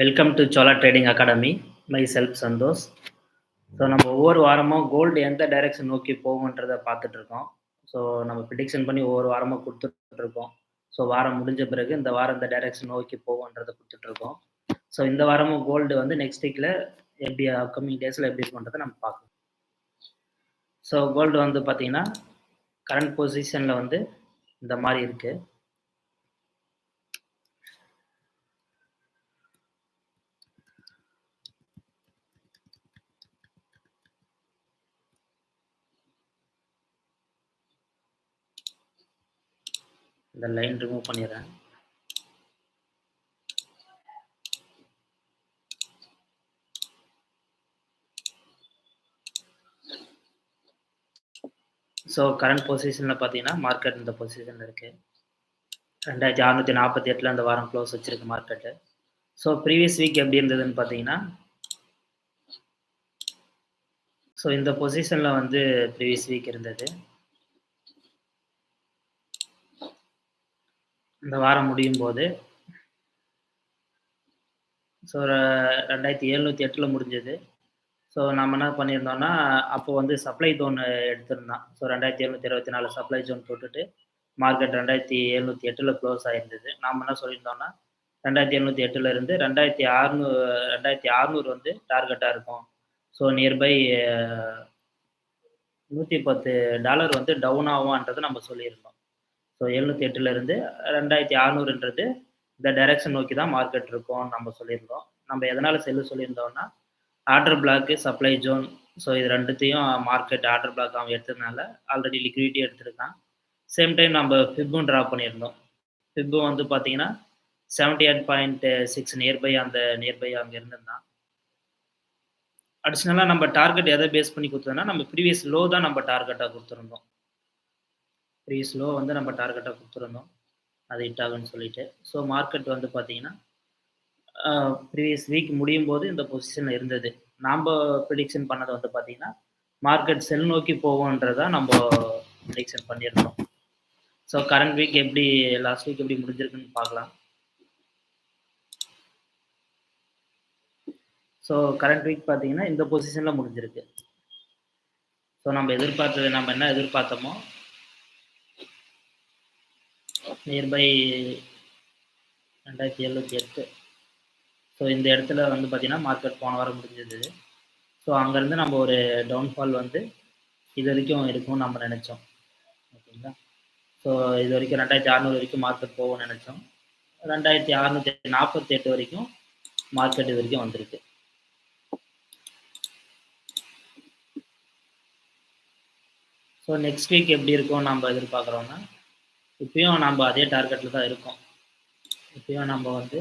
Welcome to Sola trading academy. Myself Santhosh. So நம்ம ஒவ்வொரு வாரமும் கோல்டு எந்த டைரெக்ஷன் நோக்கி போகுன்றத பார்த்துட்ருக்கோம். ஸோ நம்ம ப்ரிடிக்ஷன் பண்ணி ஒவ்வொரு வாரமும் கொடுத்துட்ருக்கோம். ஸோ வாரம் முடிஞ்ச பிறகு இந்த வாரம் இந்த டைரெக்ஷன் நோக்கி போகுன்றத கொடுத்துட்ருக்கோம். ஸோ இந்த வாரமும் கோல்டு வந்து நெக்ஸ்ட் வீக்கில் எப்படி அப்கமிங் டேஸில் எப்படி இருக்குன்றதை நம்ம பார்க்கலாம். ஸோ கோல்டு வந்து பார்த்தீங்கன்னா கரண்ட் பொசிஷனில் வந்து இந்த மாதிரி இருக்குது. இந்த லைன் ரிமூவ் பண்ணிடுறேன். ஸோ கரண்ட் பொசிஷனில் பார்த்தீங்கன்னா மார்க்கெட் இந்த பொசிஷனில் இருக்குது. 2648 அந்த வாரம் க்ளோஸ் வச்சிருக்கு மார்க்கெட்டு. ஸோ ப்ரீவியஸ் வீக் எப்படி இருந்ததுன்னு பார்த்தீங்கன்னா, ஸோ இந்த பொசிஷனில் வந்து ப்ரீவியஸ் வீக் இருந்தது. இந்த வாரம் முடியும் போது ஸோ 2708 முடிஞ்சது. ஸோ நம்ம என்ன பண்ணியிருந்தோம்னா, அப்போ வந்து சப்ளை ஜோன் எடுத்திருந்தோம். ஸோ 2724 சப்ளை ஜோன் போட்டுட்டு மார்க்கெட் 2708 க்ளோஸ் ஆயிருந்தது. நாம் என்ன சொல்லியிருந்தோம்னா, 2708 இருந்து 2600 வந்து டார்கெட்டாக இருக்கும். ஸோ நியர்பை $110 வந்து டவுன் ஆகும்ன்றதை நம்ம சொல்லியிருந்தோம். ஸோ 708 இருந்து 2600ன்றது இந்த டைரக்ஷன் நோக்கி தான் மார்க்கெட் இருக்கும்னு நம்ம சொல்லியிருந்தோம். நம்ம எதனால் சொல்லியிருந்தோம்னா, order block supply zone, so இது ரெண்டுத்தையும் மார்க்கெட் ஆர்டர் பிளாக் அவன் எடுத்ததுனால ஆல்ரெடி லிக்விடிட்டி எடுத்திருக்கான். சேம் டைம் நம்ம ஃபிப்பும் ட்ரா பண்ணியிருந்தோம். ஃபிப்பு வந்து பார்த்தீங்கன்னா 78.6 நியர்பை அங்கே இருந்திருந்தான். அடிஷ்னலாக நம்ம டார்கெட் எதை பேஸ் பண்ணி கொடுத்தோம்னா, நம்ம ப்ரீவியஸ் லோ தான் நம்ம டார்கெட்டாக கொடுத்துருந்தோம். ப்ரீவியஸ் லோ வந்து நம்ம டார்கெட்டாக கொடுத்துருந்தோம், அது ஹிட் ஆகுன்னு சொல்லிட்டு. ஸோ மார்க்கெட் வந்து பார்த்தீங்கன்னா ப்ரீவியஸ் வீக் முடியும் போது இந்த பொசிஷனில் இருந்தது. நாம் ப்ரிடிக்ஷன் பண்ணது வந்து பார்த்தீங்கன்னா, மார்க்கெட் செல் நோக்கி போகும்ன்றதா நம்ம ப்ரிடிக்ஷன் பண்ணியிருந்தோம். ஸோ கரண்ட் வீக் எப்படி, லாஸ்ட் வீக் எப்படி முடிஞ்சிருக்குன்னு பார்க்கலாம். ஸோ கரண்ட் வீக் பார்த்தீங்கன்னா இந்த பொசிஷனில் முடிஞ்சிருக்கு. ஸோ நம்ம என்ன எதிர்பார்த்தோமோ நியர்பை 2708. ஸோ இந்த இடத்துல வந்து பார்த்தீங்கன்னா மார்க்கெட் போன வாரம் முடிஞ்சது. ஸோ அங்கேருந்து நம்ம ஒரு டவுன்ஃபால் வந்து இது வரைக்கும் இருக்கும்னு நம்ம நினச்சோம். ஓகேங்களா? ஸோ இது வரைக்கும் 2600 வரைக்கும் மார்க்கெட் போகும்னு நினச்சோம். 2648 வரைக்கும் மார்க்கெட் இது வரைக்கும் வந்திருக்கு. ஸோ நெக்ஸ்ட் வீக் எப்படி இருக்கும் நம்ம எதிர்பார்க்குறோன்னா, இப்பயும் நம்ம அதே டார்கெட்டில் தான் இருக்கோம். இப்பயும் நம்ம வந்து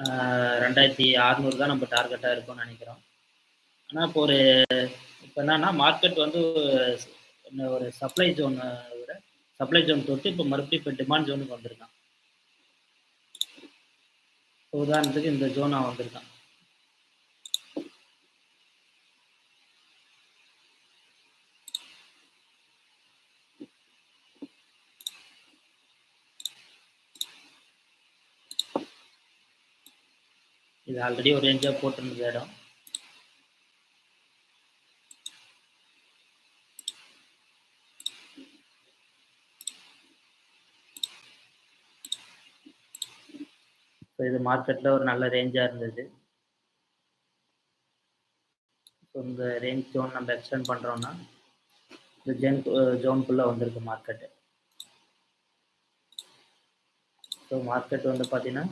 2600 தான் நம்ம டார்கெட்டாக இருக்கும்னு நினைக்கிறோம். ஆனால் இப்போ என்னன்னா, மார்க்கெட் வந்து ஒரு சப்ளை ஜோன் தொட்டு இப்போ மறுபடியும் இப்போ டிமாண்ட் ஜோனுக்கு வந்திருக்கான். உதாரணத்துக்கு இந்த ஜோன் அவன் வந்திருக்கான். இது ஆல்ரெடி ஒரு ரேஞ்சாக போட்டிருந்தது இடம். ஸோ இது மார்க்கெட்டில் ஒரு நல்ல ரேஞ்சாக இருந்தது. ஸோ இந்த ரேஞ்ச் ஜோன் நம்ம எக்ஸ்டெண்ட் பண்ணுறோன்னா இந்த ஜோனுக்குள்ளே வந்திருக்கு மார்க்கெட்டு. ஸோ மார்க்கெட் வந்து பார்த்தீங்கன்னா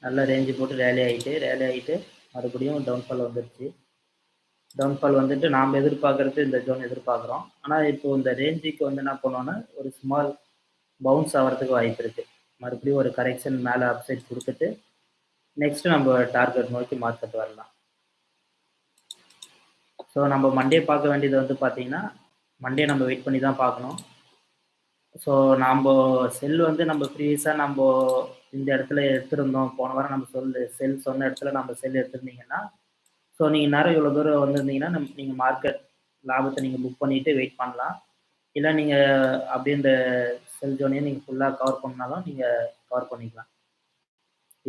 நல்ல ரேஞ்சு போட்டு ரேலி ஆகிட்டு மறுபடியும் டவுன்ஃபால் வந்துடுச்சு. டவுன்ஃபால் வந்துட்டு நாம் எதிர்பார்க்குறது இந்த ஜோன் எதிர்பார்க்குறோம். ஆனால் இப்போது இந்த ரேஞ்சுக்கு வந்து என்ன பண்ணுவோன்னா, ஒரு ஸ்மால் பவுன்ஸ் ஆகிறதுக்கு வாய்ப்பு இருக்குது. மறுபடியும் ஒரு கரெக்ஷன் மேலே அப்சைட் கொடுத்துட்டு நெக்ஸ்ட்டு நம்ம டார்கெட் நோக்கி மார்க்கெட் வரலாம். ஸோ நம்ம மண்டே பார்க்க வேண்டியது வந்து பார்த்தீங்கன்னா, மண்டே நம்ம வெயிட் பண்ணி தான் பார்க்கணும். ஸோ நம்ம செல் வந்து நம்ம ப்ரீவியஸாக நம்ம இந்த இடத்துல எடுத்திருந்தோம். போன வாரம் நம்ம செல் சொன்ன இடத்துல நம்ம செல் எடுத்திருந்தீங்கன்னா, ஸோ நீங்கள் நேரம் இவ்வளோ தூரம் வந்திருந்தீங்கன்னா நீங்கள் மார்க்கெட் லாபத்த நீங்க புக் பண்ணிட்டு வெயிட் பண்ணலாம். இல்ல நீங்க அப்படியே இந்த செல் ஜோனையே நீங்க ஃபுல்லா கவர் பண்ணாலும் நீங்க கவர் பண்ணிக்கலாம்.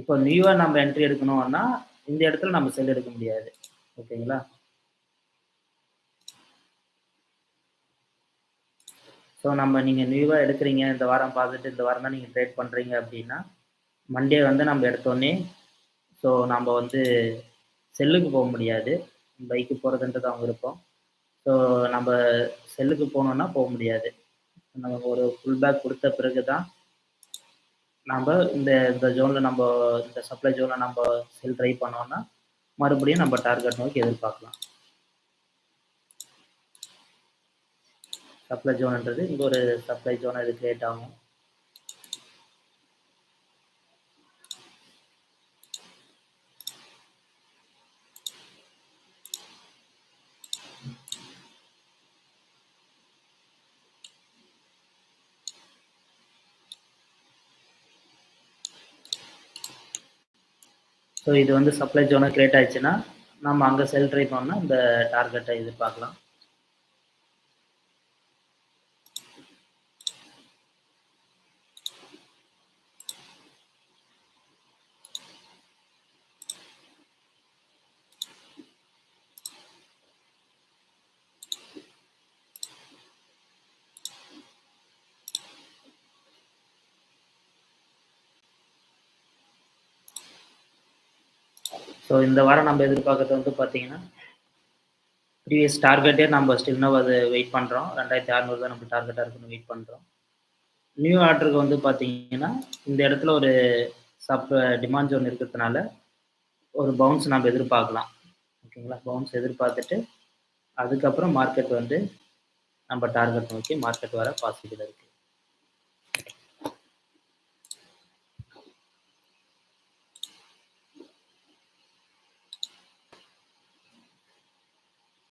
இப்போ நியூவா நம்ம என்ட்ரி எடுக்கணும்னா, இந்த இடத்துல நம்ம செல் எடுக்க முடியாது. ஓகேங்களா? ஸோ நீங்க நியூவா எடுக்குறீங்க, இந்த வாரம் பார்த்துட்டு இந்த வாரம் தான் நீங்க ட்ரேட் பண்றீங்க அப்படின்னா, மண்டே வந்து நம்ம எடுத்தோனே ஸோ நம்ப வந்து செல்லுக்கு போ முடியாது. பைக்கு போறதுன்றது அவங்க விருப்பம். ஸோ நம்ப செல்லுக்கு போனோம்னா போ முடியாது. நம்ம ஒரு ஃபுல் பேக் குடுத்த பிறகு தான், நம்ப இந்த இந்த ஜோன்ல இந்த சப்ளை ஜோன்ல செல் ட்ரை பண்ணோம்னா, மறுபடியும் நம்ம டார்கெட் நோக்கி எதிர்பார்க்கலாம். சப்ளை ஜோன்ன்றது இங்க ஒரு சப்ளை ஜோனா இது கிரியேட் ஆகும். ஸோ இது வந்து சப்ளை ஜோனா கிரியேட் ஆயிடுச்சுன்னா, நம்ம அங்க செல் ட்ரை பண்ணா இந்த டார்கெட்ட எதிர்பார்க்கலாம். ஸோ இந்த வாரம் நம்ம எதிர்பார்க்கறது வந்து பார்த்தீங்கன்னா, ப்ரீவியஸ் டார்கெட்டே நம்ம ஸ்டில் நவ் அது வெயிட் பண்றோம். 2600 தான் நம்ம டார்கெட்டா இருக்குன்னு வெயிட் பண்றோம். நியூ ஆர்டருக்கு வந்து பார்த்தீங்கன்னா, இந்த இடத்துல ஒரு சப் டிமாண்ட் ஜோன் இருக்கிறதுனால, ஒரு பவுன்ஸ் நம்ம எதிர்பார்க்கலாம். ஓகேங்களா? பவுன்ஸ் எதிர்பார்த்துட்டு, அதுக்கப்புறம் மார்க்கெட் வந்து நம்ம டார்கெட் நோக்கி மார்க்கெட் வர பாசிபிள் இருக்கு.